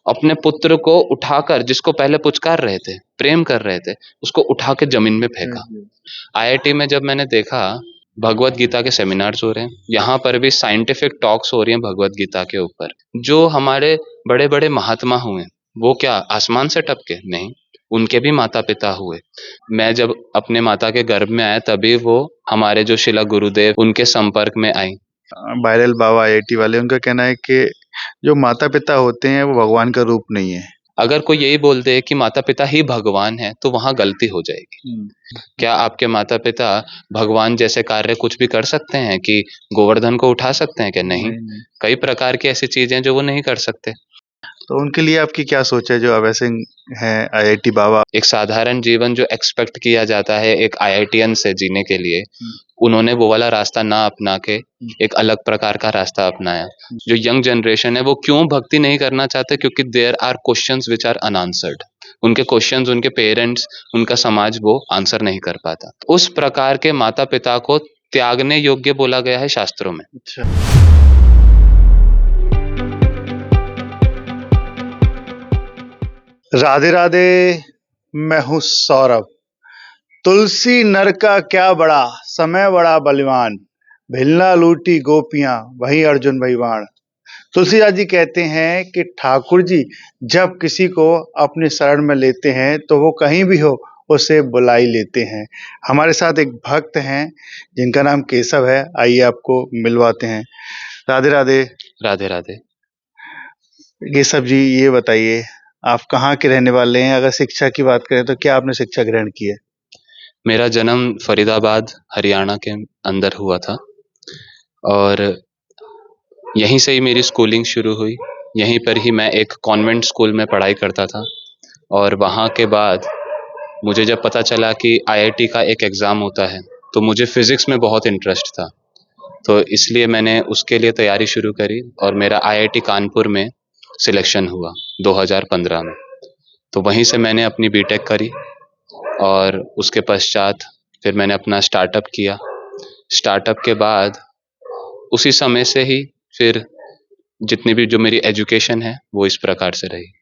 अपने पुत्र को उठाकर, जिसको पहले पुचकार रहे थे, प्रेम कर रहे थे, उसको उठा के जमीन में फेंका। आईआईटी में जब मैंने देखा भगवत गीता के सेमिनार्स हो रहे हैं, यहाँ पर भी साइंटिफिक टॉक्स हो रही हैं भगवत गीता के ऊपर। जो हमारे बड़े बड़े महात्मा हुए, वो क्या आसमान से टपके? नहीं, उनके भी माता पिता हुए। मैं जब अपने माता के गर्भ में आया तभी वो हमारे जो शिला गुरुदेव उनके संपर्क में आई। वायरल बाबा आईआईटी वाले, उनका कहना है कि जो माता पिता होते हैं वो भगवान का रूप नहीं है। अगर कोई यही बोल दे कि माता पिता ही भगवान है तो वहां गलती हो जाएगी। क्या आपके माता पिता भगवान जैसे कार्य कुछ भी कर सकते हैं कि गोवर्धन को उठा सकते हैं? क्या नहीं। कई प्रकार की ऐसी चीजें जो वो नहीं कर सकते। तो उनके लिए आपकी क्या सोच है, जो अभय सिंह हैं आईआईटी बाबा? एक साधारण जीवन जो एक्सपेक्ट किया जाता है एक आईआईटीएन से जीने के लिए, उन्होंने वो वाला रास्ता ना अपना के एक अलग प्रकार का रास्ता अपनाया। जो यंग जनरेशन है वो क्यों भक्ति नहीं करना चाहते? क्योंकि there are questions which are unanswered. उनके क्वेश्चंस, उनके पेरेंट्स, उनका समाज वो आंसर नहीं कर पाता। उस प्रकार के माता पिता को त्यागने योग्य बोला गया है शास्त्रों में। अच्छा। राधे राधे, मैं हूँ सौरभ। तुलसी नर का क्या बड़ा, समय बड़ा बलवान, भिलना लूटी गोपियां, वहीं अर्जुन भगवान। तुलसीदास जी कहते हैं कि ठाकुर जी जब किसी को अपने शरण में लेते हैं तो वो कहीं भी हो उसे बुला ही लेते हैं। हमारे साथ एक भक्त हैं जिनका नाम केशव है, आइए आपको मिलवाते हैं। राधे राधे। राधे राधे। केशव जी, ये बताइए आप कहाँ के रहने वाले हैं? अगर शिक्षा की बात करें तो क्या आपने शिक्षा ग्रहण की है? मेरा जन्म फरीदाबाद हरियाणा के अंदर हुआ था और यहीं से ही मेरी स्कूलिंग शुरू हुई। यहीं पर ही मैं एक कॉन्वेंट स्कूल में पढ़ाई करता था और वहाँ के बाद मुझे जब पता चला कि आईआईटी का एक एग्ज़ाम होता है तो मुझे फिज़िक्स में बहुत इंटरेस्ट था, तो इसलिए मैंने उसके लिए तैयारी शुरू करी और मेरा आईआईटी कानपुर में सिलेक्शन हुआ 2015 में। तो वहीं से मैंने अपनी बीटेक करी और उसके पश्चात फिर मैंने अपना स्टार्टअप किया। स्टार्टअप के बाद उसी समय से ही फिर जितनी भी जो मेरी एजुकेशन है वो इस प्रकार से रही।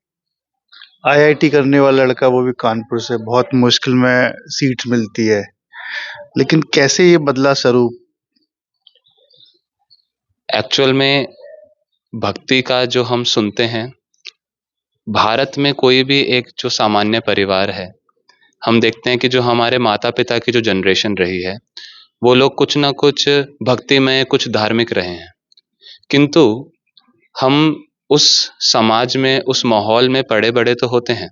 आईआईटी करने वाला लड़का, वो भी कानपुर से, बहुत मुश्किल में सीट मिलती है, लेकिन कैसे ये बदला स्वरूप? एक्चुअल में भक्ति का जो हम सुनते हैं, भारत में कोई भी एक जो सामान्य परिवार है, हम देखते हैं कि जो हमारे माता पिता की जो जनरेशन रही है वो लोग कुछ ना कुछ भक्ति में, कुछ धार्मिक रहे हैं, किंतु हम उस समाज में, उस माहौल में पड़े बड़े तो होते हैं।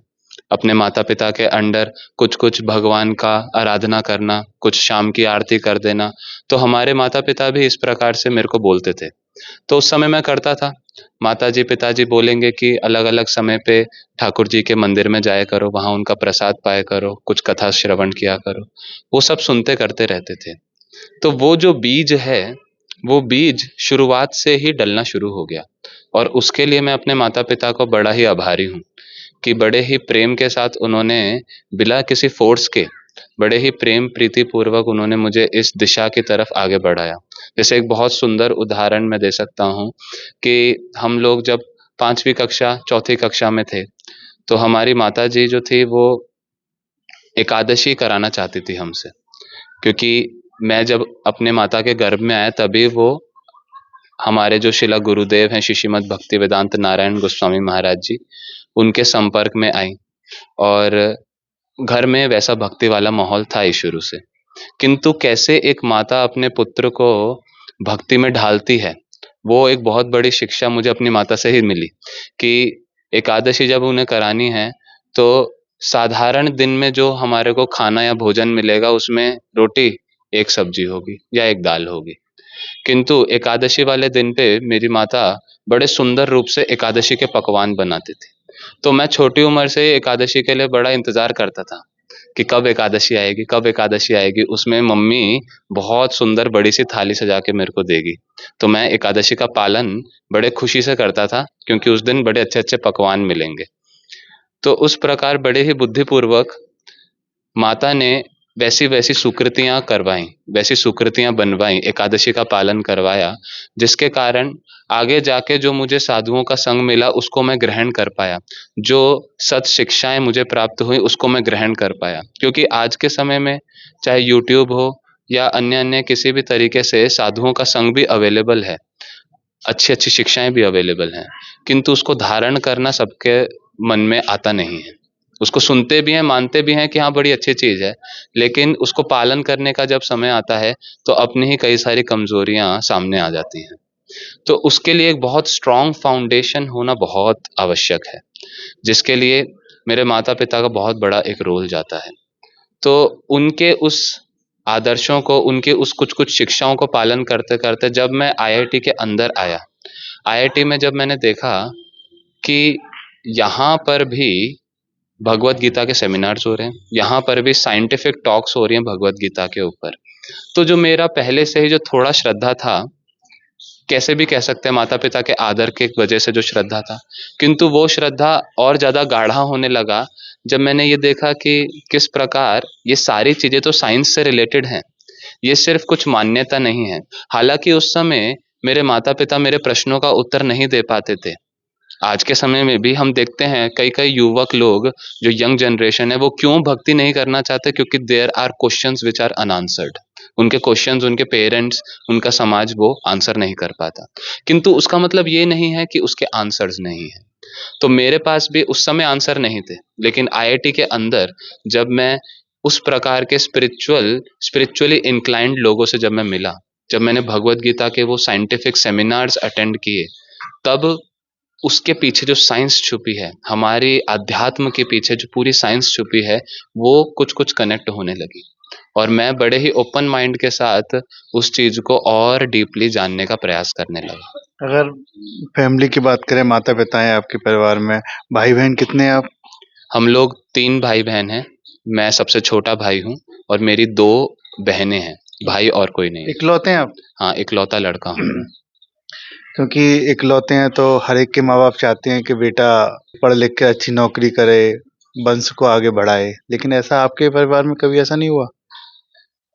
अपने माता पिता के अंडर कुछ कुछ भगवान का आराधना करना, कुछ शाम की आरती कर देना, तो हमारे माता पिता भी इस प्रकार से मेरे को बोलते थे। तो उस समय मैं करता था। माताजी पिताजी बोलेंगे कि अलग अलग समय पे ठाकुर जी के मंदिर में जाया करो, वहाँ उनका प्रसाद पाया करो, कुछ कथा श्रवण किया करो, वो सब सुनते करते रहते थे। तो वो जो बीज है, वो बीज शुरुआत से ही डलना शुरू हो गया और उसके लिए मैं अपने माता पिता को बड़ा ही आभारी हूँ कि बड़े ही प्रेम के साथ उन्होंने, बिना किसी फोर्स के, बड़े ही प्रेम प्रीति पूर्वक उन्होंने मुझे इस दिशा की तरफ आगे बढ़ाया। जैसे एक बहुत सुंदर उदाहरण मैं दे सकता हूँ कि हम लोग जब 5वीं कक्षा 4थी कक्षा में थे तो हमारी माता जी जो थी वो एकादशी कराना चाहती थी हमसे, क्योंकि मैं जब अपने माता के गर्भ में आया तभी वो हमारे जो शिला गुरुदेव हैं श्रीमद् भक्ति वेदांत नारायण गोस्वामी महाराज जी, उनके संपर्क में आई और घर में वैसा भक्ति वाला माहौल था ही शुरू से। किंतु कैसे एक माता अपने पुत्र को भक्ति में ढालती है, वो एक बहुत बड़ी शिक्षा मुझे अपनी माता से ही मिली कि एकादशी जब उन्हें करानी है तो साधारण दिन में जो हमारे को खाना या भोजन मिलेगा उसमें रोटी, एक सब्जी होगी या एक दाल होगी, किंतु एकादशी वाले दिन पे मेरी माता बड़े सुंदर रूप से एकादशी के पकवान बनाती थी। तो मैं छोटी उम्र से एकादशी के लिए बड़ा इंतजार करता था कि कब एकादशी आएगी, कब एकादशी आएगी। उसमें मम्मी बहुत सुंदर बड़ी सी थाली सजा के मेरे को देगी, तो मैं एकादशी का पालन बड़े खुशी से करता था क्योंकि उस दिन बड़े अच्छे अच्छे पकवान मिलेंगे। तो उस प्रकार बड़े ही बुद्धिपूर्वक माता ने वैसी वैसी सुकृतियां करवाई, वैसी सुकृतियां बनवाई, एकादशी का पालन करवाया, जिसके कारण आगे जाके जो मुझे साधुओं का संग मिला उसको मैं ग्रहण कर पाया, जो सत शिक्षाएं मुझे प्राप्त हुई उसको मैं ग्रहण कर पाया। क्योंकि आज के समय में चाहे यूट्यूब हो या अन्य अन्य किसी भी तरीके से साधुओं का संग भी अवेलेबल है, अच्छी अच्छी शिक्षाएं भी अवेलेबल हैं, किंतु उसको धारण करना सबके मन में आता नहीं है। उसको सुनते भी हैं, मानते भी हैं कि हाँ बड़ी अच्छी चीज है, लेकिन उसको पालन करने का जब समय आता है तो अपनी ही कई सारी कमजोरियां सामने आ जाती हैं। तो उसके लिए एक बहुत स्ट्रांग फाउंडेशन होना बहुत आवश्यक है, जिसके लिए मेरे माता पिता का बहुत बड़ा एक रोल जाता है। तो उनके उस आदर्शों को, उनके उस कुछ कुछ शिक्षाओं को पालन करते करते जब मैं आईआईटी के अंदर आया, आईआईटी में जब मैंने देखा कि यहाँ पर भी भगवत गीता के सेमिनार्स हो रहे हैं, यहाँ पर भी साइंटिफिक टॉक्स हो रही हैं भगवत गीता के ऊपर, तो जो मेरा पहले से ही जो थोड़ा श्रद्धा था, कैसे भी कह सकते हैं माता पिता के आदर के वजह से जो श्रद्धा था, किंतु वो श्रद्धा और ज्यादा गाढ़ा होने लगा जब मैंने ये देखा कि किस प्रकार ये सारी चीजें तो साइंस से रिलेटेड हैं, ये सिर्फ कुछ मान्यता नहीं है। हालांकि उस समय मेरे माता पिता मेरे प्रश्नों का उत्तर नहीं दे पाते थे। आज के समय में भी हम देखते हैं कई कई युवक लोग, जो यंग जनरेशन है, वो क्यों भक्ति नहीं करना चाहते, क्योंकि there are questions which are unanswered. उनके क्वेश्चंस, उनके पेरेंट्स, उनका समाज वो आंसर नहीं कर पाता, किंतु उसका मतलब ये नहीं है कि उसके आंसर्स नहीं है। तो मेरे पास भी उस समय आंसर नहीं थे, लेकिन आईआईटी के अंदर जब मैं उस प्रकार के स्पिरिचुअली इंक्लाइंड लोगों से जब मैं मिला, जब मैंने भगवत गीता के वो साइंटिफिक सेमिनार्स अटेंड किए, तब उसके पीछे जो साइंस छुपी है, हमारी अध्यात्म के पीछे जो पूरी साइंस छुपी है, वो कुछ कुछ कनेक्ट होने लगी, और मैं बड़े ही ओपन माइंड के साथ उस चीज को और डीपली जानने का प्रयास करने लगा। अगर फैमिली की बात करें, माता पिता हैं आपके परिवार में, भाई बहन कितने हैं आप? हम लोग 3 भाई बहन हैं, मैं सबसे छोटा भाई हूँ, और मेरी 2 बहनें हैं, भाई और कोई नहीं है। इकलौते हैं आप? हाँ, इकलौता लड़का हूँ मैं। क्योंकि इकलौते हैं तो हर एक के माँ बाप चाहते हैं कि बेटा पढ़ लिख के अच्छी नौकरी करे, वंश को आगे बढ़ाए, लेकिन ऐसा आपके परिवार में कभी ऐसा नहीं हुआ?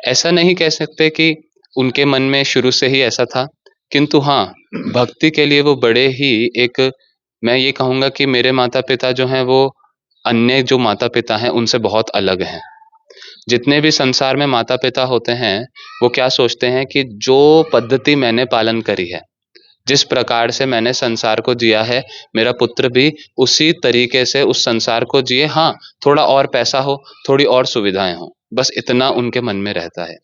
ऐसा नहीं कह सकते कि उनके मन में शुरू से ही ऐसा था, किंतु हाँ, भक्ति के लिए वो बड़े ही एक, मैं ये कहूँगा कि मेरे माता पिता जो हैं वो अन्य जो माता पिता हैं उनसे बहुत अलग हैं। जितने भी संसार में माता पिता होते हैं, वो क्या सोचते हैं कि जो पद्धति मैंने पालन करी है, जिस प्रकार से मैंने संसार को जिया है, मेरा पुत्र भी उसी तरीके से उस संसार को जिए। हाँ, थोड़ा और पैसा हो, थोड़ी और सुविधाएं हो, बस इतना उनके मन में रहता है।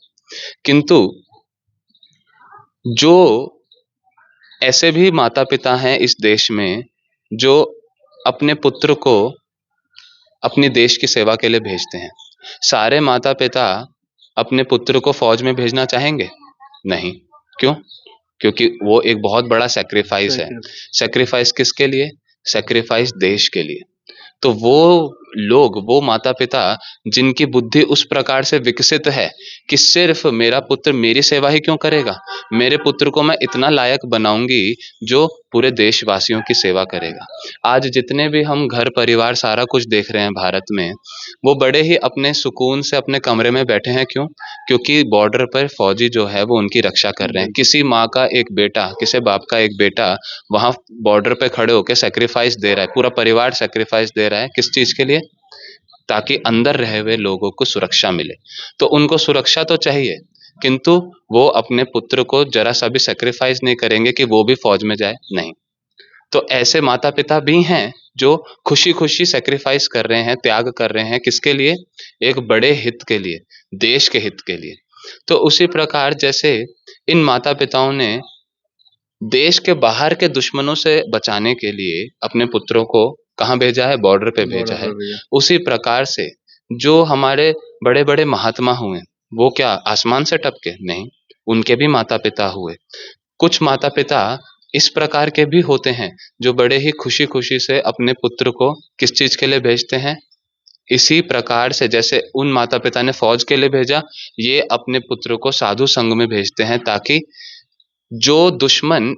किंतु जो ऐसे भी माता पिता हैं इस देश में, जो अपने पुत्र को अपने देश की सेवा के लिए भेजते हैं। सारे माता पिता अपने पुत्र को फौज में भेजना चाहेंगे? नहीं। क्यों? क्योंकि वो एक बहुत बड़ा सैक्रिफाइस है। सैक्रिफाइस किसके लिए? सैक्रिफाइस देश के लिए। तो वो लोग, वो माता पिता जिनकी बुद्धि उस प्रकार से विकसित है कि सिर्फ मेरा पुत्र मेरी सेवा ही क्यों करेगा, मेरे पुत्र को मैं इतना लायक बनाऊंगी जो पूरे देशवासियों की सेवा करेगा। आज जितने भी हम घर परिवार सारा कुछ देख रहे हैं भारत में, वो बड़े ही अपने सुकून से अपने कमरे में बैठे हैं। क्यों? क्योंकि बॉर्डर पर फौजी जो है वो उनकी रक्षा कर रहे हैं। किसी माँ का एक बेटा, किसी बाप का एक बेटा वहां बॉर्डर पे खड़े होकर सेक्रीफाइस दे रहा है, पूरा परिवार सेक्रीफाइस दे रहा है। किस चीज के लिए? ताकि अंदर रहे हुए लोगों को सुरक्षा मिले। तो उनको सुरक्षा तो चाहिए, किंतु वो अपने पुत्र को जरा सा भी सेक्रीफाइस नहीं करेंगे कि वो भी फौज में जाए, नहीं। तो ऐसे माता पिता भी हैं जो खुशी खुशी सेक्रीफाइस कर रहे हैं, त्याग कर रहे हैं। किसके लिए? एक बड़े हित के लिए, देश के हित के लिए। तो उसी प्रकार जैसे इन माता पिताओं ने देश के बाहर के दुश्मनों से बचाने के लिए अपने पुत्रों को कहाँ भेजा है? बॉर्डर पे भेजा है। उसी प्रकार से जो हमारे बड़े बड़े महात्मा हुए, वो क्या आसमान से टपके? नहीं, उनके भी माता पिता हुए। कुछ माता पिता इस प्रकार के भी होते हैं जो बड़े ही खुशी खुशी से अपने पुत्र को किस चीज के लिए भेजते हैं? इसी प्रकार से जैसे उन माता पिता ने फौज के लिए भेजा, ये अपने पुत्र को साधु संघ में भेजते हैं, ताकि जो दुश्मन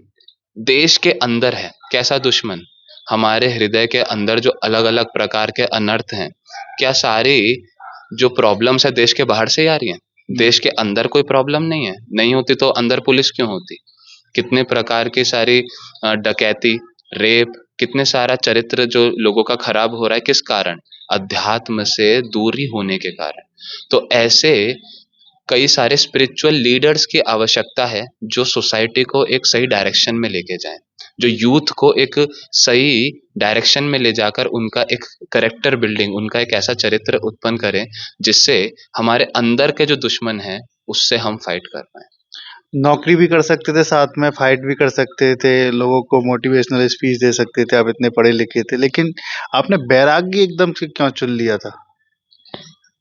देश के अंदर है, कैसा दुश्मन? हमारे हृदय के अंदर जो अलग अलग प्रकार के अनर्थ हैं, क्या सारी जो प्रॉब्लम्स है देश के बाहर से ही आ रही हैं। देश के अंदर कोई प्रॉब्लम नहीं है, नहीं होती तो अंदर पुलिस क्यों होती। कितने प्रकार की सारी डकैती, रेप, कितने सारा चरित्र जो लोगों का खराब हो रहा है, किस कारण? अध्यात्म से दूरी होने के कारण। तो ऐसे कई सारे स्पिरिचुअल लीडर्स की आवश्यकता है जो सोसाइटी को एक सही डायरेक्शन में लेके जाएं, जो यूथ को एक सही डायरेक्शन में ले जाकर उनका एक करेक्टर बिल्डिंग, उनका एक ऐसा चरित्र उत्पन्न करें जिससे हमारे अंदर के जो दुश्मन हैं उससे हम फाइट कर पाए। नौकरी भी कर सकते थे, साथ में फाइट भी कर सकते थे, लोगों को मोटिवेशनल स्पीच दे सकते थे, आप इतने पढ़े लिखे थे, लेकिन आपने बैरागी एकदम से क्यों चुन लिया था?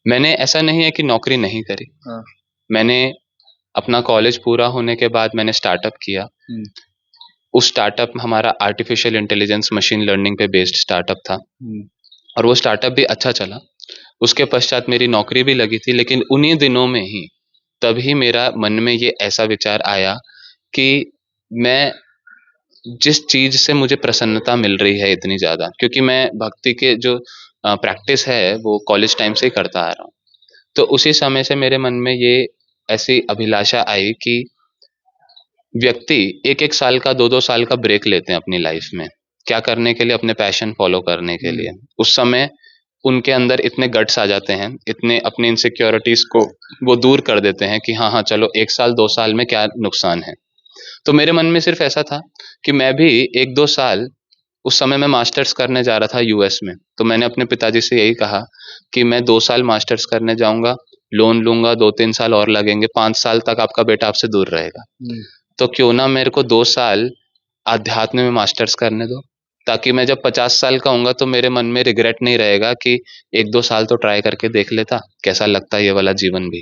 मैंने, ऐसा नहीं है कि नौकरी नहीं करी। हाँ। मैंने अपना कॉलेज पूरा होने के बाद मैंने स्टार्टअप किया। उस स्टार्टअप में हमारा आर्टिफिशियल इंटेलिजेंस मशीन लर्निंग पे बेस्ड स्टार्टअप था और वो स्टार्टअप भी अच्छा चला। उसके पश्चात मेरी नौकरी भी लगी थी, लेकिन उन्हीं दिनों में ही तभी मेरा मन में ये ऐसा विचार आया कि मैं जिस चीज से मुझे प्रसन्नता मिल रही है इतनी ज्यादा, क्योंकि मैं भक्ति के जो प्रैक्टिस है वो कॉलेज टाइम से ही करता आ रहा हूँ, तो उसी समय से मेरे मन में ये ऐसी अभिलाषा आई कि व्यक्ति एक एक साल का, दो दो साल का ब्रेक लेते हैं अपनी लाइफ में, क्या करने के लिए? अपने पैशन फॉलो करने के लिए। उस समय उनके अंदर इतने गट्स आ जाते हैं, इतने अपने इनसिक्योरिटीज को वो दूर कर देते हैं कि हाँ हाँ चलो, एक साल दो साल में क्या नुकसान है। तो मेरे मन में सिर्फ ऐसा था कि मैं भी एक दो साल, उस समय मैं मास्टर्स करने जा रहा था यूएस में, तो मैंने अपने पिताजी से यही कहा कि मैं 2 साल मास्टर्स करने जाऊंगा, लोन लूंगा, 2-3 साल और लगेंगे, 5 साल तक आपका बेटा आपसे दूर रहेगा, तो क्यों ना मेरे को 2 साल आध्यात्म में मास्टर्स करने दो, ताकि मैं जब 50 साल का हूँगा तो मेरे मन में रिग्रेट नहीं रहेगा कि एक दो साल तो ट्राई करके देख लेता कैसा लगता है ये वाला जीवन भी।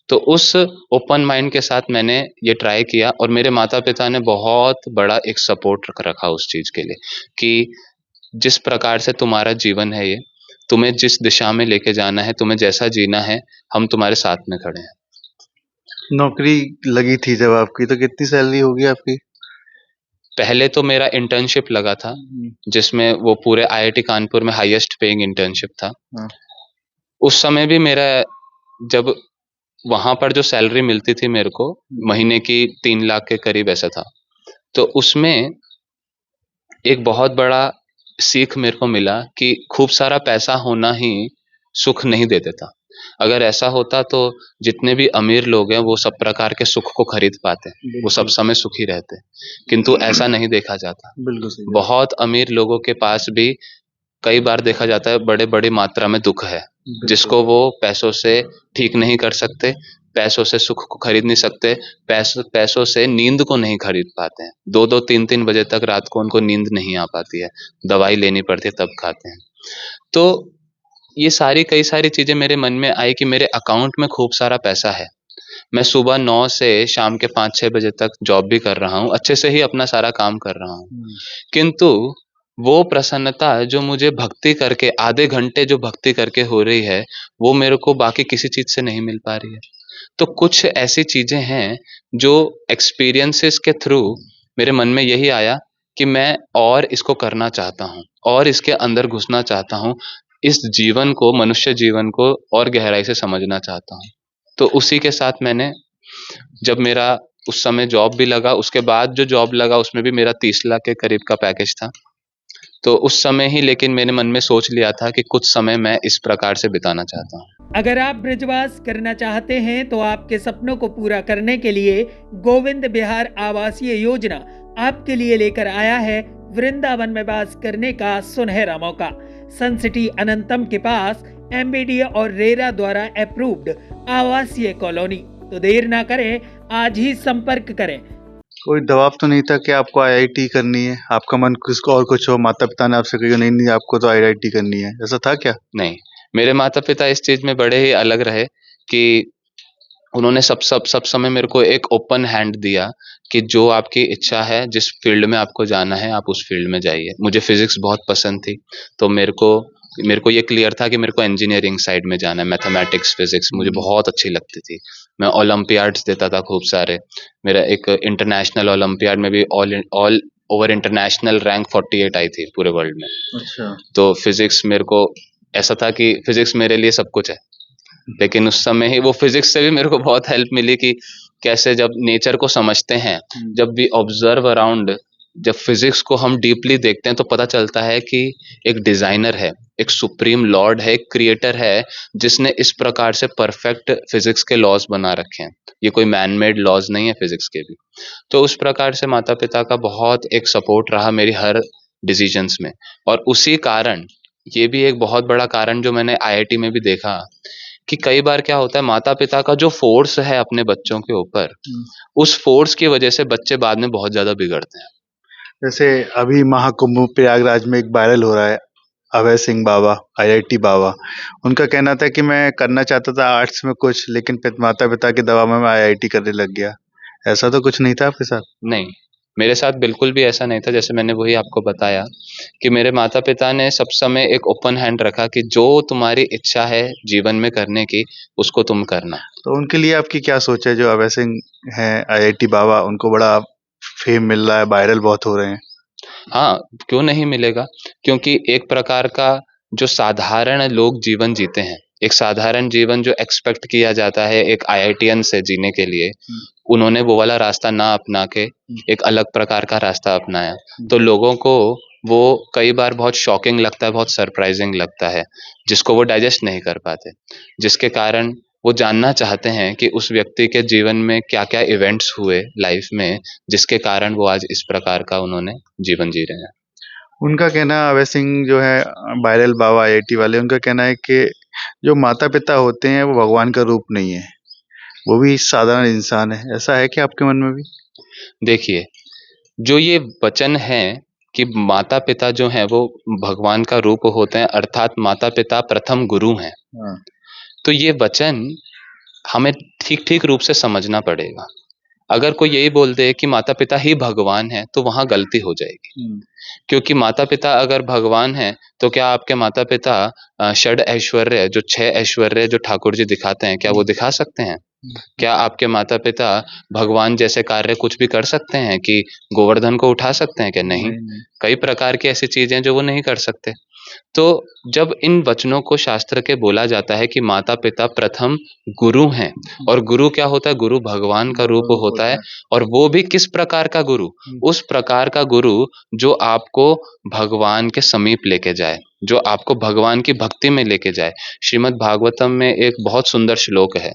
तो उस ओपन माइंड के साथ मैंने ये ट्राई किया और मेरे माता पिता ने बहुत बड़ा एक सपोर्ट रखा उस चीज के लिए कि जिस प्रकार से तुम्हारा जीवन है, ये तुम्हें जिस दिशा में लेके जाना है, तुम्हें जैसा जीना है, हम तुम्हारे साथ में खड़े हैं। नौकरी लगी थी जब आपकी, तो कितनी सैलरी होगी आपकी? पहले तो मेरा इंटर्नशिप लगा था जिसमें वो पूरे आईआईटी कानपुर में हाईएस्ट पेइंग इंटर्नशिप था। उस समय भी मेरा, जब वहां पर जो सैलरी मिलती थी मेरे को महीने की 3 लाख के करीब ऐसा था, तो उसमें एक बहुत बड़ा सीख मेरे को मिला कि खूब सारा पैसा होना ही सुख नहीं दे देता। अगर ऐसा होता तो जितने भी अमीर लोग हैं वो सब प्रकार के सुख को खरीद पाते, वो सब समय सुखी रहते, किंतु ऐसा नहीं देखा जाता। बिल्कुल सही। बहुत अमीर लोगों के पास भी कई बार देखा जाता है बड़े बड़ी मात्रा में दुख है, जिसको वो पैसों से ठीक नहीं कर सकते, पैसों से सुख को खरीद नहीं सकते, पैसों से नींद को नहीं खरीद पाते हैं। 2-2 3-3 बजे तक रात को उनको नींद नहीं आ पाती है, दवाई लेनी पड़ती है तब खाते हैं। तो ये सारी कई सारी चीजें मेरे मन में आई कि मेरे अकाउंट में खूब सारा पैसा है, मैं सुबह 9 से शाम के 5-6 बजे तक जॉब भी कर रहा हूँ, अच्छे से ही अपना सारा काम कर रहा हूँ, किंतु वो प्रसन्नता जो मुझे भक्ति करके, आधे घंटे जो भक्ति करके हो रही है, वो मेरे को बाकी किसी चीज से नहीं मिल पा रही है। तो कुछ ऐसी चीजें हैं जो एक्सपीरियंसेस के थ्रू मेरे मन में यही आया कि मैं और इसको करना चाहता हूँ और इसके अंदर घुसना चाहता हूँ, इस जीवन को, मनुष्य जीवन को और गहराई से समझना चाहता हूँ। तो उसी के साथ मैंने, जब मेरा उस समय जॉब भी लगा, उसके बाद जो जॉब लगा उसमें भी मेरा 30 लाख के करीब का पैकेज था, तो उस समय ही लेकिन मैंने मन में सोच लिया था कि कुछ समय मैं इस प्रकार से बिताना चाहता हूँ। अगर आप ब्रजवास करना चाहते हैं तो आपके सपनों को पूरा करने के लिए गोविंद विहार आवासीय योजना आपके लिए लेकर आया है वृंदावन में वास करने का सुनहरा मौका। सन सिटी अनंतम के पास एमबीडीए और रेरा द्वारा अप्रूव्ड आवासीय कॉलोनी। तो देर ना करें, आज ही संपर्क करें। कोई दबाव तो नहीं था कि आपको आईआईटी करनी है? आपका मन किसको और कुछ हो, माता पिता ने आपसे कही नहीं नहीं आपको तो आईआईटी करनी है, ऐसा था क्या? नहीं, मेरे माता पिता इस चीज में बड़े ही अलग रहे कि उन्होंने सब समय मेरे को एक ओपन हैंड दिया कि जो आपकी इच्छा है, जिस फील्ड में आपको जाना है आप उस फील्ड में जाइए। मुझे फिजिक्स बहुत पसंद थी, तो मेरे को ये क्लियर था कि मेरे को इंजीनियरिंग साइड में जाना है। मैथमेटिक्स, फिजिक्स मुझे बहुत अच्छी लगती थी। मैं ओलंपियाड्स देता था खूब सारे, मेरा एक इंटरनेशनल ओलंपियाड में भी ऑल ओवर इंटरनेशनल रैंक 48 आई थी पूरे वर्ल्ड में। अच्छा। तो फिजिक्स मेरे को ऐसा था कि फिजिक्स मेरे लिए सब कुछ है। लेकिन उस समय ही वो फिजिक्स से भी मेरे को बहुत हेल्प मिली कि कैसे जब नेचर को समझते हैं, जब भी ऑब्जर्व अराउंड, जब फिजिक्स को हम डीपली देखते हैं तो पता चलता है कि एक डिजाइनर है, एक सुप्रीम लॉर्ड है, एक क्रिएटर है, जिसने इस प्रकार से परफेक्ट फिजिक्स के लॉज बना रखे हैं। ये कोई मैन मेड लॉज नहीं है फिजिक्स के भी। तो उस प्रकार से माता पिता का बहुत एक सपोर्ट रहा मेरी हर डिसीजंस में। और उसी कारण, ये भी एक बहुत बड़ा कारण जो मैंने आईआईटी में भी देखा, कि कई बार क्या होता है, माता पिता का जो फोर्स है अपने बच्चों के ऊपर, उस फोर्स की वजह से बच्चे बाद में बहुत ज्यादा बिगड़ते हैं। जैसे अभी महाकुंभ प्रयागराज में एक वायरल हो रहा है, अभय सिंह बाबा, आईआईटी बाबा। उनका कहना था कि मैं करना चाहता था आर्ट्स में कुछ, लेकिन माता पिता के दबाव में मैं आईआईटी करने लग गया। ऐसा तो कुछ नहीं था आपके साथ? नहीं, मेरे साथ बिल्कुल भी ऐसा नहीं था। जैसे मैंने वही आपको बताया कि मेरे माता पिता ने सब समय एक ओपन हैंड रखा कि जो तुम्हारी इच्छा है जीवन में करने की, उसको तुम करना। तो उनके लिए आपकी क्या सोच है? जो अभय सिंह हैं आईआईटी बाबा, उनको बड़ा फेम मिल रहा है, वायरल बहुत हो रहे हैं। हाँ, क्यों नहीं मिलेगा? क्योंकि एक प्रकार का जो साधारण लोग जीवन जीते हैं, एक साधारण जीवन जो एक्सपेक्ट किया जाता है एक आईआईटीएन से जीने के लिए, उन्होंने वो वाला रास्ता ना अपना के एक अलग प्रकार का रास्ता अपनाया। तो लोगों को वो कई बार बहुत शॉकिंग लगता है, बहुत सरप्राइजिंग लगता है, जिसको वो डाइजेस्ट नहीं कर पाते, जिसके कारण वो जानना चाहते हैं कि उस व्यक्ति के जीवन में क्या क्या इवेंट्स हुए लाइफ में, जिसके कारण वो आज इस प्रकार का उन्होंने जीवन जी रहे हैं। उनका कहना, अभय सिंह जो है वायरल बाबा आईआईटी वाले, उनका कहना है कि जो माता पिता होते हैं वो भगवान का रूप नहीं है, वो भी साधारण इंसान है। ऐसा है कि आपके मन में भी? देखिए, जो ये वचन है कि माता पिता जो हैं वो भगवान का रूप होते हैं, अर्थात माता पिता प्रथम गुरु हैं, तो ये वचन हमें ठीक ठीक रूप से समझना पड़ेगा। अगर कोई यही बोल दे कि माता पिता ही भगवान है, तो वहां गलती हो जाएगी। क्योंकि माता पिता अगर भगवान है, तो क्या आपके माता पिता षड ऐश्वर्य, जो 6 ऐश्वर्य जो ठाकुर जी दिखाते हैं, क्या वो दिखा सकते हैं? क्या आपके माता पिता भगवान जैसे कार्य कुछ भी कर सकते हैं कि गोवर्धन को उठा सकते हैं? क्या नहीं। कई प्रकार की ऐसी चीजें जो वो नहीं कर सकते। तो जब इन वचनों को शास्त्र के बोला जाता है कि माता पिता प्रथम गुरु हैं, और गुरु क्या होता है? गुरु भगवान का रूप होता है। और वो भी किस प्रकार का गुरु? उस प्रकार का गुरु जो आपको भगवान के समीप लेके जाए, जो आपको भगवान की भक्ति में लेके जाए। श्रीमद् भागवतम में एक बहुत सुंदर श्लोक है,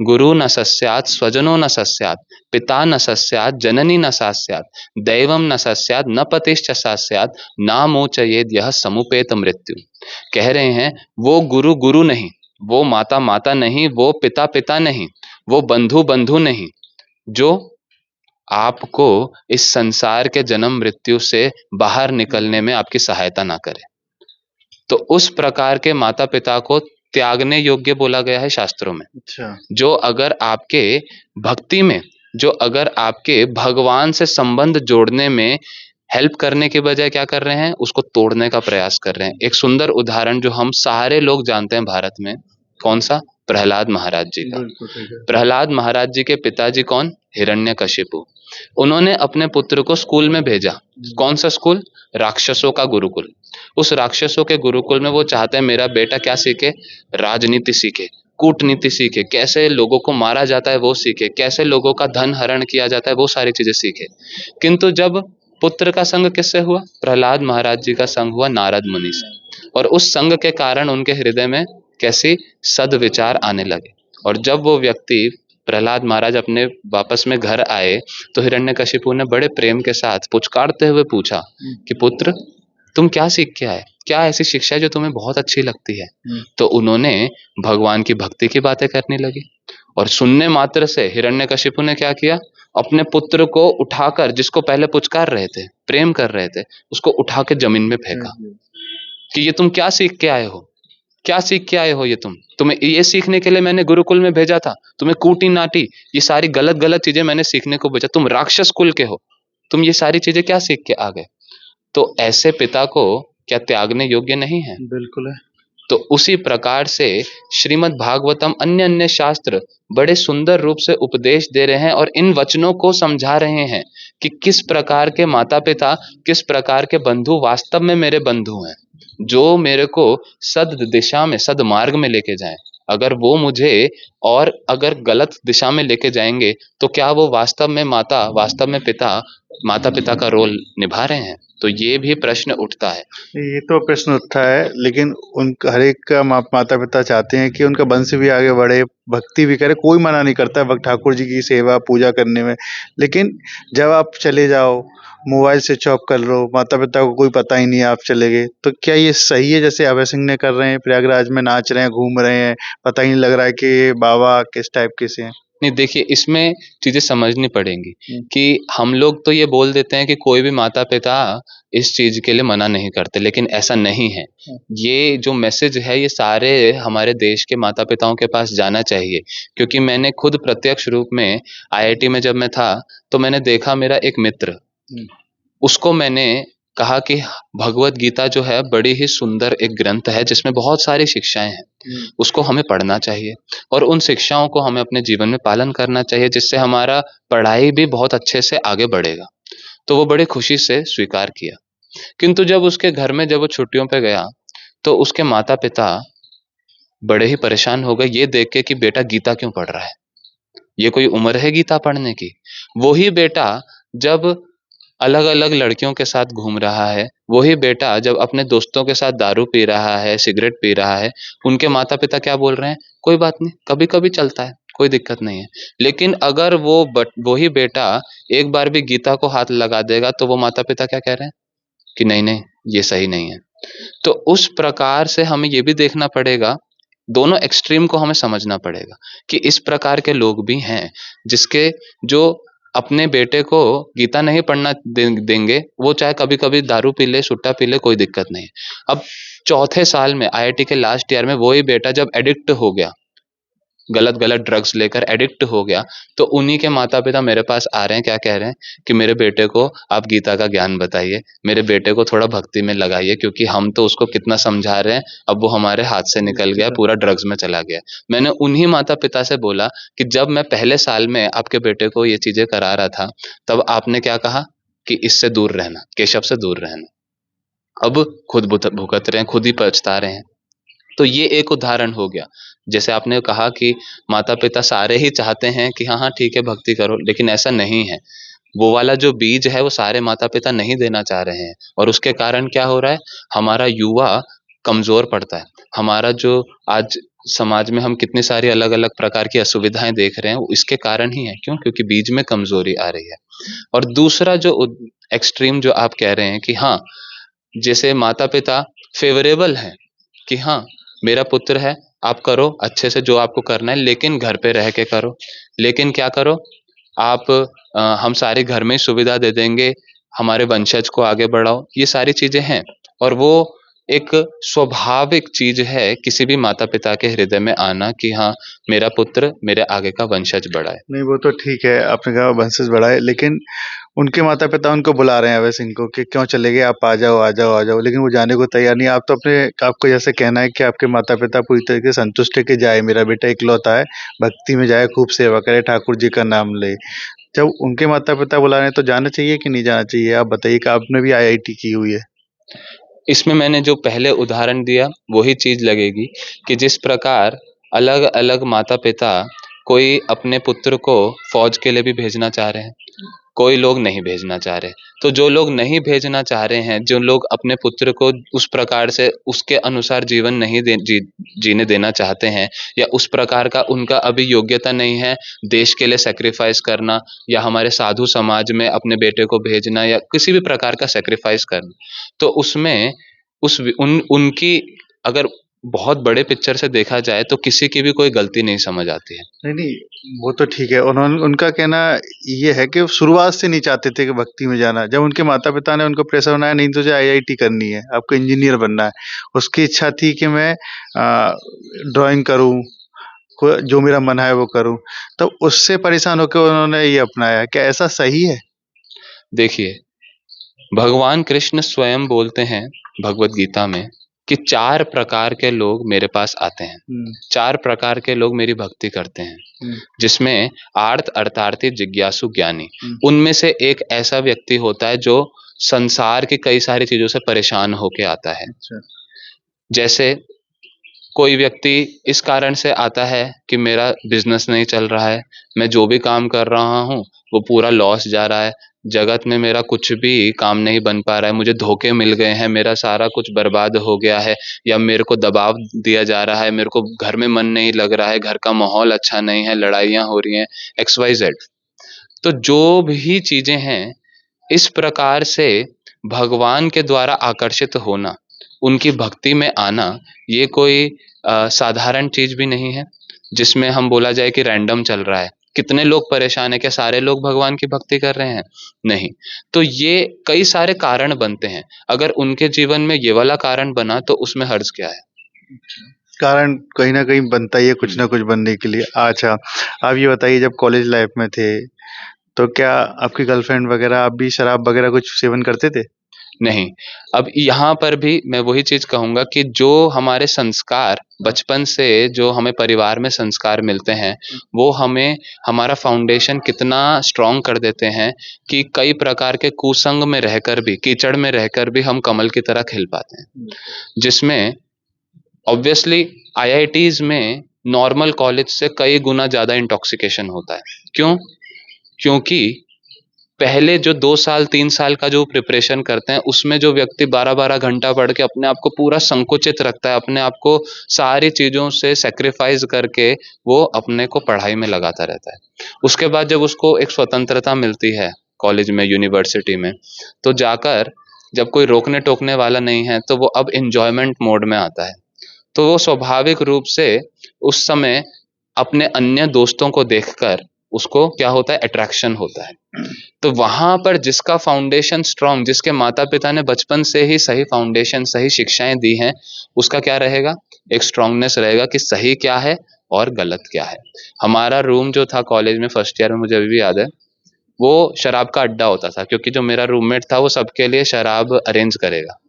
गुरु न सस्यात् स्वजनो न सस्यात्, पिता न सस्यात् जननी न सास्यात्, दैवम न सस्यात् न पतिश्च सास्यात्, नामोचयेद यह समुपेत मृत्यु। कह रहे हैं वो गुरु गुरु नहीं, वो माता माता नहीं, वो पिता पिता नहीं, वो बंधु बंधु नहीं, जो आपको इस संसार के जन्म मृत्यु से बाहर निकलने में आपकी सहायता ना करे। तो उस प्रकार के माता पिता को त्यागने योग्य बोला गया है शास्त्रों में। अच्छा। जो अगर आपके भक्ति में, जो अगर आपके भगवान से संबंध जोड़ने में हेल्प करने के बजाय क्या कर रहे हैं? उसको तोड़ने का प्रयास कर रहे हैं। एक सुंदर उदाहरण जो हम सारे लोग जानते हैं भारत में, कौन सा? प्रहलाद महाराज जी का। प्रहलाद महाराज जी के पिताजी कौन? हिरण्यकशिपु। उन्होंने अपने पुत्र को स्कूल में भेजा। कौन सा स्कूल? राक्षसों का गुरुकुल। उस राक्षसों के गुरुकुल में वो चाहते हैं मेरा बेटा क्या सीखे? राजनीति सीखे, कूटनीति सीखे, कैसे लोगों को मारा जाता है वो सीखे, कैसे लोगों का धन हरण किया जाता है वो सारी चीजें सीखे। किंतु जब पुत्र का संग किससे हुआ? प्रहलाद महाराज जी का संग हुआ नारद मुनि से। और उस संग के कारण उनके हृदय में कैसी सद्विचार आने लगे। और जब वो व्यक्ति प्रहलाद महाराज अपने वापस में घर आए, तो हिरण्यकशिपु ने बड़े प्रेम के साथ पुचकारते हुए पूछा कि पुत्र, तुम क्या सीख के आए? क्या ऐसी शिक्षा है जो तुम्हें बहुत अच्छी लगती है? तो उन्होंने भगवान की भक्ति की बातें करने लगी। और सुनने मात्र से हिरण्यकशिपु ने क्या किया? अपने पुत्र को उठाकर, जिसको पहले पुचकार रहे थे, प्रेम कर रहे थे, उसको उठा के जमीन में फेंका कि ये तुम क्या सीख के आए हो? क्या सीख के आए हो? ये तुम्हें ये सीखने के लिए मैंने गुरुकुल में भेजा था, तुम्हें कूटी नाटी ये सारी गलत गलत चीजें मैंने सीखने को भेजा, तुम राक्षस कुल के हो, तुम ये सारी चीजें क्या सीख के आ गए? तो ऐसे पिता को क्या त्यागने योग्य नहीं है? बिल्कुल है। तो उसी प्रकार से श्रीमद् भागवतम, अन्य अन्य शास्त्र बड़े सुंदर रूप से उपदेश दे रहे हैं और इन वचनों को समझा रहे हैं कि किस प्रकार के माता पिता, किस प्रकार के बंधु वास्तव में मेरे बंधु हैं, जो मेरे को सद दिशा में, सद मार्ग में लेके जाएं। अगर वो मुझे और अगर गलत दिशा में लेके जाएंगे तो क्या वो वास्तव में माता पिता का रोल निभा रहे हैं? तो ये भी प्रश्न उठता है। ये तो प्रश्न उठता है, लेकिन उन हर एक का माता पिता चाहते हैं कि उनका वंश भी आगे बढ़े, भक्ति भी करे। कोई मना नहीं करता है ठाकुर जी की सेवा पूजा करने में, लेकिन जब आप चले जाओ, मोबाइल स्विच ऑफ कर लो, माता पिता को कोई पता ही नहीं है आप चले गए, तो क्या ये सही है? जैसे अभय सिंह ने कर रहे हैं, प्रयागराज में नाच रहे हैं, घूम रहे हैं, पता ही नहीं लग रहा है कि ये बाबा किस टाइप के से हैं। नहीं, देखिए, इसमें चीजें समझनी पड़ेंगी कि हम लोग तो ये बोल देते हैं कि कोई भी माता पिता इस चीज के लिए मना नहीं करते, लेकिन ऐसा नहीं है। ये जो मैसेज है ये सारे हमारे देश के माता पिताओं के पास जाना चाहिए, क्योंकि मैंने खुद प्रत्यक्ष रूप में आईआईटी में जब मैं था तो मैंने देखा, मेरा एक मित्र, उसको मैंने कहा कि भगवत गीता जो है बड़ी ही सुंदर एक ग्रंथ है जिसमें बहुत सारी शिक्षाएं हैं, उसको हमें पढ़ना चाहिए और उन शिक्षाओं को हमें अपने जीवन में पालन करना चाहिए, जिससे हमारा पढ़ाई भी बहुत अच्छे से आगे बढ़ेगा। तो वो बड़ी खुशी से स्वीकार किया। किंतु जब उसके घर में जब वो छुट्टियों पे गया तो उसके माता पिता बड़े ही परेशान हो गए ये देख के कि बेटा गीता क्यों पढ़ रहा है, ये कोई उम्र है गीता पढ़ने की। वही बेटा जब अलग अलग लड़कियों के साथ घूम रहा है, वही बेटा जब अपने दोस्तों के साथ दारू पी रहा है, सिगरेट पी रहा है, उनके माता पिता क्या बोल रहे हैं? कोई बात नहीं, कभी कभी चलता है, कोई दिक्कत नहीं है। लेकिन अगर वही बेटा एक बार भी गीता को हाथ लगा देगा तो वो माता पिता क्या कह रहे हैं कि नहीं नहीं, ये सही नहीं है। तो उस प्रकार से हमें ये भी देखना पड़ेगा, दोनों एक्सट्रीम को हमें समझना पड़ेगा कि इस प्रकार के लोग भी हैं जिसके जो अपने बेटे को गीता नहीं पढ़ना देंगे, वो चाहे कभी कभी दारू पी ले, सुट्टा पी ले, कोई दिक्कत नहीं है। अब चौथे साल में आईआईटी के लास्ट ईयर में वही बेटा जब एडिक्ट हो गया, गलत ड्रग्स लेकर एडिक्ट हो गया, तो उन्हीं के माता पिता मेरे पास आ रहे हैं, क्या कह रहे हैं कि मेरे बेटे को आप गीता का ज्ञान बताइए, मेरे बेटे को थोड़ा भक्ति में लगाइए, क्योंकि हम तो उसको कितना समझा रहे हैं, अब वो हमारे हाथ से निकल गया, पूरा ड्रग्स में चला गया। मैंने उन्हीं माता पिता से बोला कि जब मैं पहले साल में आपके बेटे को ये चीजें करा रहा था तब आपने क्या कहा कि इससे दूर रहना, केशव से दूर रहना। अब खुद भुगत रहे हैं, खुद ही पछता रहे हैं। तो ये एक उदाहरण हो गया। जैसे आपने कहा कि माता पिता सारे ही चाहते हैं कि हाँ हाँ ठीक है भक्ति करो, लेकिन ऐसा नहीं है। वो वाला जो बीज है वो सारे माता पिता नहीं देना चाह रहे हैं, और उसके कारण क्या हो रहा है, हमारा युवा कमजोर पड़ता है। हमारा जो आज समाज में हम कितनी सारी अलग अलग प्रकार की असुविधाएं देख रहे हैं, वो इसके कारण ही है। क्यों? क्योंकि बीज में कमजोरी आ रही है। और दूसरा जो एक्सट्रीम जो आप कह रहे हैं कि हाँ, जैसे माता पिता फेवरेबल हैं कि हाँ मेरा पुत्र है, आप करो अच्छे से जो आपको करना है, लेकिन घर पे रह के करो। लेकिन क्या करो आप, हम सारे घर में सुविधा दे देंगे, हमारे वंशज को आगे बढ़ाओ, ये सारी चीजें हैं। और वो एक स्वाभाविक चीज है किसी भी माता पिता के हृदय में आना कि हाँ मेरा पुत्र मेरे आगे का वंशज बढ़ाए। नहीं, वो तो ठीक है, आपने कहा वंशज बढ़ाए, लेकिन उनके माता पिता उनको बुला रहे हैं अभय सिंह को कि क्यों चले गए, आप आ जाओ आ जाओ आ जाओ, लेकिन वो जाने को तैयार नहीं। आप तो आपको जैसे कहना है कि आपके माता पिता पूरी तरीके से संतुष्ट है कि जाए, मेरा बेटा इकलौता है, भक्ति में जाए, खूब सेवा करे, ठाकुर जी का नाम ले। जब उनके माता पिता बुला रहे हैं तो जाना चाहिए कि नहीं जाना चाहिए? आप बताइए कि आपने भी आईआईटी की हुई है। इसमें मैंने जो पहले उदाहरण दिया वही चीज लगेगी कि जिस प्रकार अलग अलग माता पिता कोई अपने पुत्र को फौज के लिए भी भेजना चाह रहे हैं, कोई लोग नहीं भेजना चाह रहे। तो जो लोग नहीं भेजना चाह रहे हैं, जो लोग अपने पुत्र को उस प्रकार से उसके अनुसार जीवन नहीं जीने देना चाहते हैं, या उस प्रकार का उनका अभी योग्यता नहीं है देश के लिए सेक्रीफाइस करना, या हमारे साधु समाज में अपने बेटे को भेजना, या किसी भी प्रकार का सेक्रीफाइस करना, तो उसमें उनकी अगर बहुत बड़े पिक्चर से देखा जाए तो किसी की भी कोई गलती नहीं समझ आती है। नहीं, वो तो ठीक है। उनका कहना ये है कि शुरुआत से नहीं चाहते थे कि भक्ति में जाना। जब उनके माता पिता ने उनको प्रेशर बनाया, नहीं तुझे आईआईटी करनी है, आपको इंजीनियर बनना है, उसकी इच्छा थी कि मैं ड्राइंग करूं, जो मेरा मन है वो करूं, तो उससे परेशान होकर उन्होंने ये अपनाया। क्या ऐसा सही है? देखिए, भगवान कृष्ण स्वयं बोलते हैं भगवत गीता में कि 4 प्रकार के लोग मेरे पास आते हैं, 4 प्रकार के लोग मेरी भक्ति करते हैं, जिसमें आर्त, अर्थार्थी, जिज्ञासु, ज्ञानी। उनमें से एक ऐसा व्यक्ति होता है जो संसार की कई सारी चीजों से परेशान होके आता है। जैसे कोई व्यक्ति इस कारण से आता है कि मेरा बिजनेस नहीं चल रहा है, मैं जो भी काम कर रहा हूँ वो पूरा लॉस जा रहा है, जगत में मेरा कुछ भी काम नहीं बन पा रहा है, मुझे धोखे मिल गए हैं, मेरा सारा कुछ बर्बाद हो गया है, या मेरे को दबाव दिया जा रहा है, मेरे को घर में मन नहीं लग रहा है, घर का माहौल अच्छा नहीं है, लड़ाइयाँ हो रही हैं, XYZ। तो जो भी चीजें हैं, इस प्रकार से भगवान के द्वारा आकर्षित होना, उनकी भक्ति में आना, ये कोई साधारण चीज भी नहीं है जिसमें हम बोला जाए कि रैंडम चल रहा है। कितने लोग परेशान है, क्या सारे लोग भगवान की भक्ति कर रहे हैं? नहीं। तो ये कई सारे कारण बनते हैं, अगर उनके जीवन में ये वाला कारण बना तो उसमें हर्ज क्या है? कारण कहीं ना कहीं बनता ही है कुछ ना कुछ बनने के लिए। अच्छा, आप ये बताइए, जब कॉलेज लाइफ में थे तो क्या आपकी गर्लफ्रेंड वगैरह, आप भी शराब वगैरह कुछ सेवन करते थे? नहीं। अब यहाँ पर भी मैं वही चीज कहूंगा कि जो हमारे संस्कार बचपन से, जो हमें परिवार में संस्कार मिलते हैं, वो हमें हमारा फाउंडेशन कितना स्ट्रांग कर देते हैं कि कई प्रकार के कुसंग में रहकर भी, कीचड़ में रहकर भी हम कमल की तरह खिल पाते हैं। जिसमें ऑब्वियसली IITs में नॉर्मल कॉलेज से कई गुना ज्यादा इंटॉक्सिकेशन होता है। क्यों? क्योंकि पहले जो 2 साल 3 साल का जो प्रिपरेशन करते हैं, उसमें जो व्यक्ति 12-12 घंटा पढ़ के अपने आप को पूरा संकुचित रखता है, अपने आप को सारी चीज़ों से सैक्रिफाइस करके वो अपने को पढ़ाई में लगाता रहता है। उसके बाद जब उसको एक स्वतंत्रता मिलती है कॉलेज में, यूनिवर्सिटी में, तो जाकर जब कोई रोकने टोकने वाला नहीं है तो वो अब एन्जॉयमेंट मोड में आता है। तो वो स्वाभाविक रूप से उस समय अपने अन्य दोस्तों को देखकर उसको क्या होता है, अट्रैक्शन होता है। तो वहां पर जिसका फाउंडेशन स्ट्रांग, जिसके माता पिता ने बचपन से ही सही फाउंडेशन, सही शिक्षाएं दी हैं, उसका क्या रहेगा, एक स्ट्रांगनेस रहेगा कि सही क्या है और गलत क्या है। हमारा रूम जो था कॉलेज में फर्स्ट ईयर में, मुझे अभी भी याद है, वो शराब का अड्डा होता था, क्योंकि जो मेरा रूममेट था वो सबके लिए शराब अरेंज करेगा।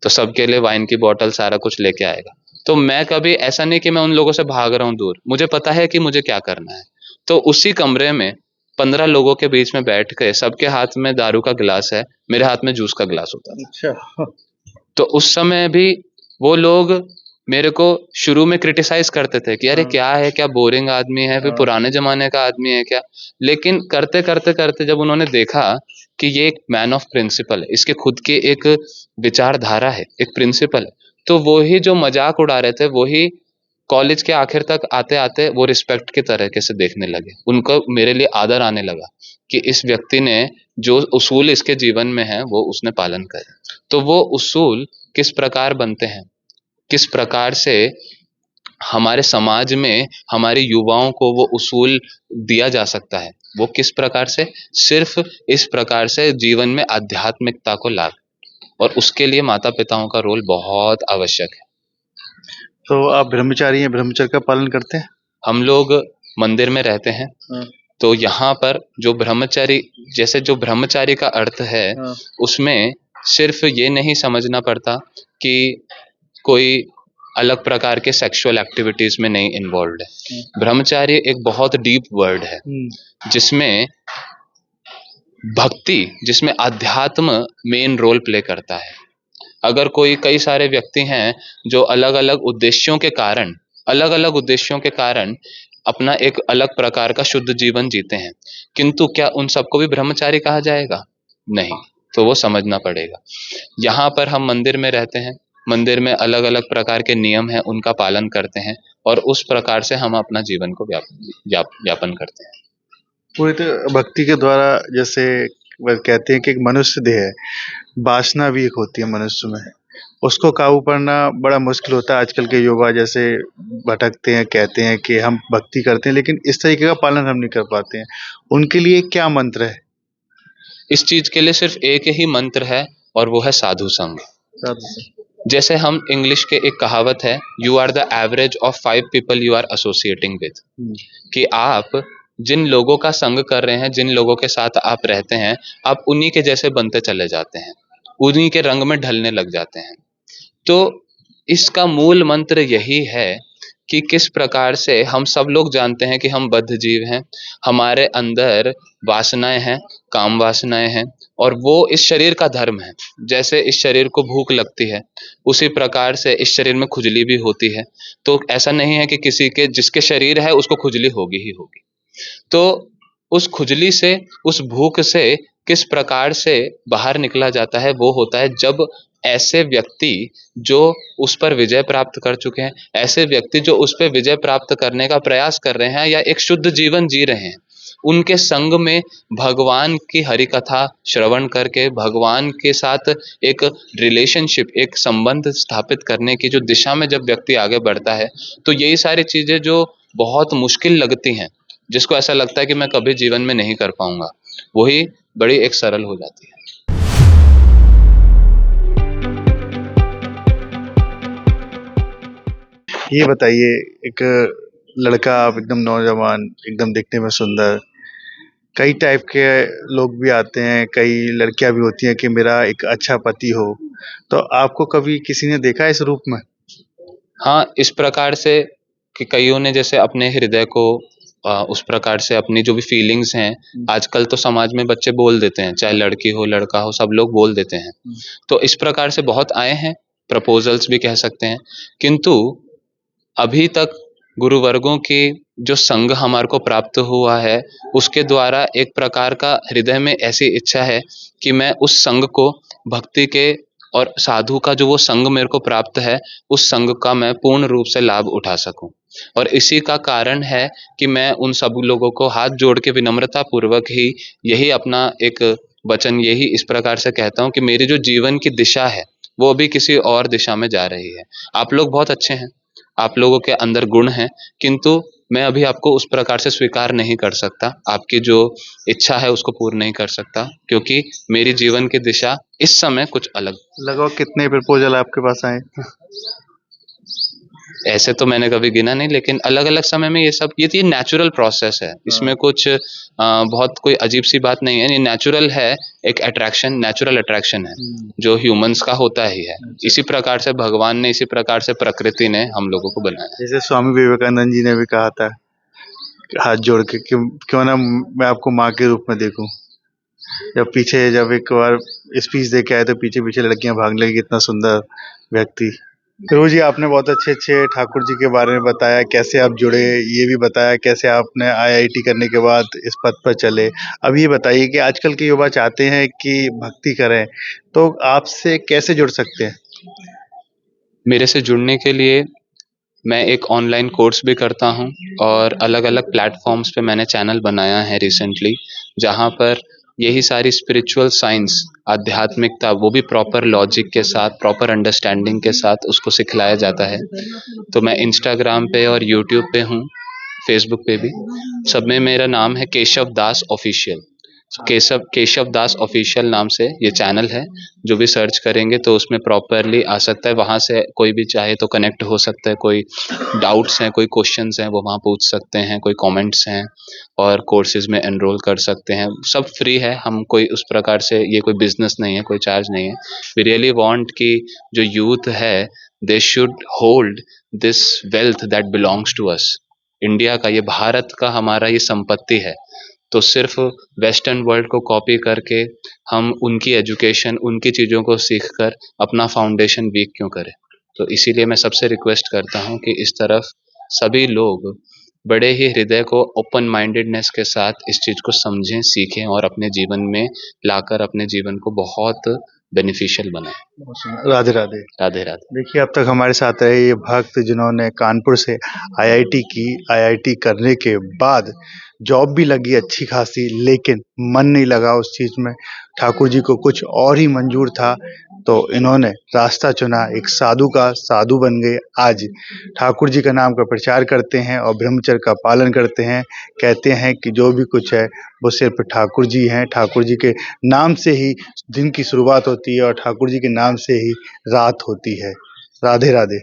तो सबके लिए वाइन की बोतल सारा कुछ लेके आएगा। तो मैं कभी ऐसा नहीं कि मैं उन लोगों से भाग रहा हूँ दूर, मुझे पता है कि मुझे क्या करना है। तो उसी कमरे में 15 लोगों के बीच में बैठ के, सबके हाथ में दारू का गिलास है, मेरे हाथ में जूस का गिलास होता था। अच्छा। तो उस समय भी वो लोग मेरे को शुरू में क्रिटिसाइज करते थे कि अरे क्या है, क्या बोरिंग आदमी है, फिर पुराने जमाने का आदमी है क्या। लेकिन करते करते करते जब उन्होंने देखा कि ये एक मैन ऑफ प्रिंसिपल है, इसके खुद की एक विचारधारा है, एक प्रिंसिपल है, तो वही जो मजाक उड़ा रहे थे, वही कॉलेज के आखिर तक आते आते वो रिस्पेक्ट के तरीके से देखने लगे। उनको मेरे लिए आदर आने लगा कि इस व्यक्ति ने जो उसूल इसके जीवन में है वो उसने पालन करे। तो वो उसूल किस प्रकार बनते हैं, किस प्रकार से हमारे समाज में हमारे युवाओं को वो उसूल दिया जा सकता है, वो किस प्रकार से, सिर्फ इस प्रकार से जीवन में आध्यात्मिकता को ला, और उसके लिए माता पिताओं का रोल बहुत आवश्यक है। तो आप ब्रह्मचारी हैं, ब्रह्मचर्य का पालन करते हैं? हम लोग मंदिर में रहते हैं, तो यहाँ पर जो ब्रह्मचारी, जैसे जो ब्रह्मचारी का अर्थ है, उसमें सिर्फ ये नहीं समझना पड़ता कि कोई अलग प्रकार के सेक्सुअल एक्टिविटीज में नहीं इन्वॉल्व है। ब्रह्मचारी एक बहुत डीप वर्ड है, जिसमें भक्ति, जिसमें अध्यात्म मेन रोल प्ले करता है। अगर कोई, कई सारे व्यक्ति हैं जो अलग अलग उद्देश्यों के कारण अपना एक अलग प्रकार का शुद्ध जीवन जीते हैं, किंतु क्या उन सबको भी ब्रह्मचारी कहा जाएगा? नहीं। तो वो समझना पड़ेगा। यहाँ पर हम मंदिर में रहते हैं, मंदिर में अलग अलग प्रकार के नियम हैं, उनका पालन करते हैं, और उस प्रकार से हम अपना जीवन को व्यापन करते हैं। पूरी तो भक्ति के द्वारा, जैसे वह कहते हैं कि एक मनुष्य देह है, वासना भी एक होती है मनुष्य में, उसको काबू करना बड़ा मुश्किल होता है। आजकल के युवा जैसे भटकते हैं, कहते हैं कि हम भक्ति करते हैं लेकिन इस तरीके का पालन हम नहीं कर पाते हैं, उनके लिए क्या मंत्र है? इस चीज के लिए सिर्फ एक ही मंत्र है, और वो है साधु संग। जैसे हम इंग्लिश के एक कहावत है, you are the average of 5 people you are associating with, कि आप जिन लोगों का संग कर रहे हैं, जिन लोगों के साथ आप रहते हैं, आप उन्हीं के जैसे बनते चले जाते हैं, उन्हीं के रंग में ढलने लग जाते हैं। तो इसका मूल मंत्र यही है कि किस प्रकार से हम सब लोग जानते हैं कि हम बद्ध जीव हैं, हमारे अंदर वासनाएं हैं, काम वासनाएं हैं, और वो इस शरीर का धर्म है। जैसे इस शरीर को भूख लगती है, उसी प्रकार से इस शरीर में खुजली भी होती है। तो ऐसा नहीं है कि किसी के जिसके शरीर है उसको खुजली होगी ही होगी। तो उस खुजली से, उस भूख से किस प्रकार से बाहर निकला जाता है, वो होता है जब ऐसे व्यक्ति जो उस पर विजय प्राप्त कर चुके हैं, ऐसे व्यक्ति जो उस पर विजय प्राप्त करने का प्रयास कर रहे हैं या एक शुद्ध जीवन जी रहे हैं, उनके संग में भगवान की हरि कथा श्रवण करके भगवान के साथ एक रिलेशनशिप, एक संबंध स्थापित करने की जो दिशा में जब व्यक्ति आगे बढ़ता है, तो यही सारी चीजें जो बहुत मुश्किल लगती हैं, जिसको ऐसा लगता है कि मैं कभी जीवन में नहीं कर पाऊंगा, वही बड़ी एक सरल हो जाती है। ये बताइए, एक लड़का, आप एकदम नौजवान, एकदम दिखने में सुंदर, कई टाइप के लोग भी आते हैं, कई लड़कियां भी होती हैं कि मेरा एक अच्छा पति हो, तो आपको कभी किसी ने देखा इस रूप में? हाँ, इस प्रकार से कि कईयों ने जैसे अपने हृदय को उस प्रकार से अपनी जो भी फीलिंग्स हैं, आजकल तो समाज में बच्चे बोल देते हैं, चाहे लड़की हो लड़का हो, सब लोग बोल देते हैं। तो इस प्रकार से बहुत आए हैं, प्रपोजल्स भी कह सकते हैं, किंतु अभी तक गुरुवर्गों की जो संग हमारे को प्राप्त हुआ है, उसके द्वारा एक प्रकार का हृदय में ऐसी इच्छा है कि मैं उस संग को, भक्ति के और साधु का जो वो संग मेरे को प्राप्त है, उस संग का मैं पूर्ण रूप से लाभ उठा सकूं। और इसी का कारण है कि मैं उन सब लोगों को हाथ जोड़ के विनम्रता पूर्वक ही यही अपना एक वचन यही इस प्रकार से कहता हूं कि मेरी जो जीवन की दिशा है वो अभी किसी और दिशा में जा रही है। आप लोग बहुत अच्छे हैं, आप लोगों के अंदर गुण हैं, किंतु मैं अभी आपको उस प्रकार से स्वीकार नहीं कर सकता, आपकी जो इच्छा है उसको पूर्ण नहीं कर सकता, क्योंकि मेरी जीवन की दिशा इस समय कुछ अलग। लगभग कितने प्रपोजल आपके पास आए? ऐसे तो मैंने कभी गिना नहीं, लेकिन अलग अलग समय में ये सब ये नेचुरल प्रोसेस है, इसमें कुछ बहुत कोई अजीब सी बात नहीं है, ये नेचुरल है, एक अट्रैक्शन, नेचुरल अट्रैक्शन है जो ह्यूमंस का होता ही है। इसी प्रकार से भगवान ने, इसी प्रकार से प्रकृति ने हम लोगों को बनाया। जैसे स्वामी विवेकानंद जी ने भी कहा था हाथ जोड़ के कि क्यों ना मैं आपको माँ के रूप में देखूं। जब एक बार स्पीच दे के आए तो पीछे पीछे लड़कियां भाग लगी, कितना सुंदर व्यक्ति। ध्रुव जी, आपने बहुत अच्छे ठाकुर जी के बारे में बताया, कैसे आप जुड़े, ये भी बताया कैसे आपने आईआईटी करने के बाद इस पद पर चले। अब ये बताइए कि आजकल के युवा चाहते हैं कि भक्ति करें, तो आपसे कैसे जुड़ सकते हैं? मेरे से जुड़ने के लिए मैं एक ऑनलाइन कोर्स भी करता हूं, और अलग अलग प्लेटफॉर्म्स पे मैंने चैनल बनाया है रिसेंटली, जहां पर यही सारी स्पिरिचुअल साइंस, आध्यात्मिकता, वो भी प्रॉपर लॉजिक के साथ, प्रॉपर अंडरस्टैंडिंग के साथ उसको सिखलाया जाता है। तो मैं इंस्टाग्राम पे और यूट्यूब पे हूँ, फेसबुक पे भी, सब में मेरा नाम है केशव दास ऑफिशियल। केशव दास ऑफिशियल नाम से ये चैनल है, जो भी सर्च करेंगे तो उसमें प्रॉपरली आ सकता है, वहाँ से कोई भी चाहे तो कनेक्ट हो सकता है, कोई डाउट्स हैं, कोई क्वेश्चंस हैं वो वहाँ पूछ सकते हैं, कोई कमेंट्स हैं, और कोर्सेज में एनरोल कर सकते हैं। सब फ्री है, हम कोई उस प्रकार से, ये कोई बिजनेस नहीं है, कोई चार्ज नहीं है। वी रियली वांट कि जो यूथ है, they should hold this wealth that belongs to us. India का, ये भारत का हमारा ये संपत्ति है, तो सिर्फ वेस्टर्न वर्ल्ड को कॉपी करके हम उनकी एजुकेशन, उनकी चीज़ों को सीखकर अपना फाउंडेशन वीक क्यों करें। तो इसीलिए मैं सबसे रिक्वेस्ट करता हूं कि इस तरफ सभी लोग बड़े ही हृदय को, ओपन माइंडेडनेस के साथ इस चीज़ को समझें, सीखें, और अपने जीवन में लाकर अपने जीवन को बहुत बेनिफिशियल बनाएं। राधे राधे। राधे राधे। देखिए, अब तक हमारे साथ रहे ये भक्त जिन्होंने कानपुर से आईआईटी की, आईआईटी करने के बाद जॉब भी लगी अच्छी खासी, लेकिन मन नहीं लगा उस चीज़ में, ठाकुर जी को कुछ और ही मंजूर था, तो इन्होंने रास्ता चुना, एक साधु का साधु बन गए। आज ठाकुर जी का नाम का प्रचार करते हैं और ब्रह्मचर्य का पालन करते हैं। कहते हैं कि जो भी कुछ है वो सिर्फ ठाकुर जी हैं, ठाकुर जी के नाम से ही दिन की शुरुआत होती है और ठाकुर जी के नाम से ही रात होती है। राधे राधे।